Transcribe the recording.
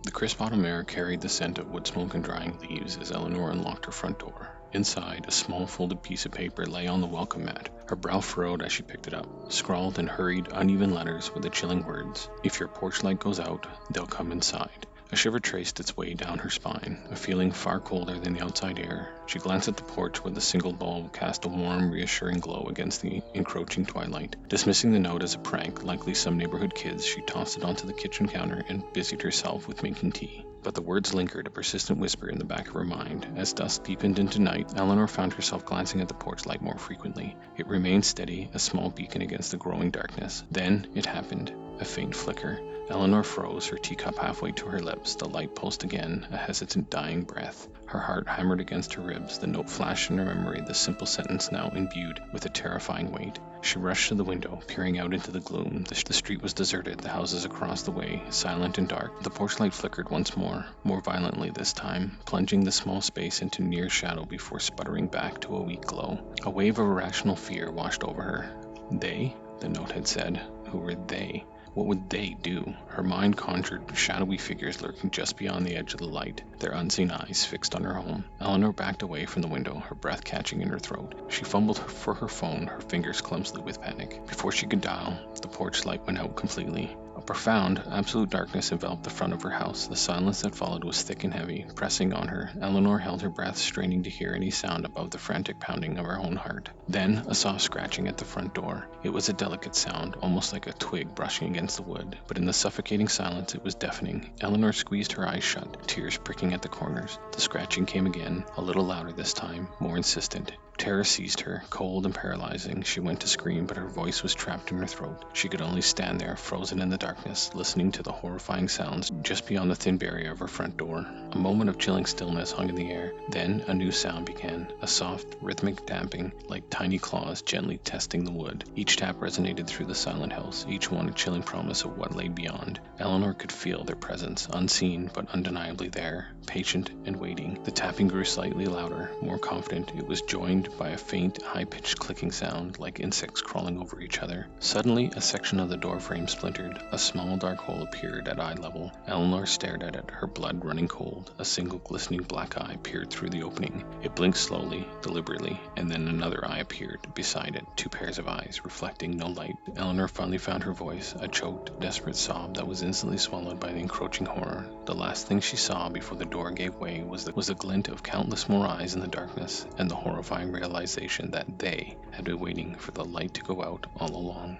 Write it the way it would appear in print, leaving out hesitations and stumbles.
The crisp autumn air carried the scent of wood smoke and drying leaves as Eleanor unlocked her front door. Inside, a small folded piece of paper lay on the welcome mat. Her brow furrowed as she picked it up, scrawled in hurried, uneven letters with the chilling words, "If your porch light goes out, they'll come inside." A shiver traced its way down her spine, a feeling far colder than the outside air. She glanced at the porch where the single bulb cast a warm, reassuring glow against the encroaching twilight. Dismissing the note as a prank, likely some neighborhood kids, she tossed it onto the kitchen counter and busied herself with making tea. But the words lingered, a persistent whisper in the back of her mind. As dusk deepened into night, Eleanor found herself glancing at the porch light more frequently. It remained steady, a small beacon against the growing darkness. Then it happened. A faint flicker. Eleanor froze, her teacup halfway to her lips. The light pulsed again, a hesitant dying breath. Her heart hammered against her ribs. The note flashed in her memory, the simple sentence now imbued with a terrifying weight. She rushed to the window, peering out into the gloom. The street was deserted, the houses across the way, silent and dark. The porch light flickered once more violently this time, plunging the small space into near shadow before sputtering back to a weak glow. A wave of irrational fear washed over her. They? The note had said. Who were they? What would they do? Her mind conjured shadowy figures lurking just beyond the edge of the light, their unseen eyes fixed on her home. Eleanor backed away from the window, her breath catching in her throat. She fumbled for her phone, her fingers clumsily with panic. Before she could dial, the porch light went out completely. A profound, absolute darkness enveloped the front of her house. The silence that followed was thick and heavy, pressing on her. Eleanor held her breath, straining to hear any sound above the frantic pounding of her own heart. Then, a soft scratching at the front door. It was a delicate sound, almost like a twig brushing against the wood, but in the suffocating silence it was deafening. Eleanor squeezed her eyes shut, tears pricking at the corners. The scratching came again, a little louder this time, more insistent. Terror seized her, cold and paralyzing. She went to scream, but her voice was trapped in her throat. She could only stand there, frozen in the darkness, listening to the horrifying sounds just beyond the thin barrier of her front door. A moment of chilling stillness hung in the air. Then a new sound began, a soft, rhythmic tapping, like tiny claws gently testing the wood. Each tap resonated through the silent house, each one a chilling promise of what lay beyond. Eleanor could feel their presence, unseen but undeniably there, patient and waiting. The tapping grew slightly louder, more confident. It was joined by a faint, high-pitched clicking sound, like insects crawling over each other. Suddenly, a section of the door frame splintered. A small dark hole appeared at eye level. Eleanor stared at it, her blood running cold. A single glistening black eye peered through the opening. It blinked slowly, deliberately, and then another eye appeared beside it, two pairs of eyes, reflecting no light. Eleanor finally found her voice, a choked, desperate sob that was instantly swallowed by the encroaching horror. The last thing she saw before the door gave way was the glint of countless more eyes in the darkness, and the horrifying realization that they had been waiting for the light to go out all along.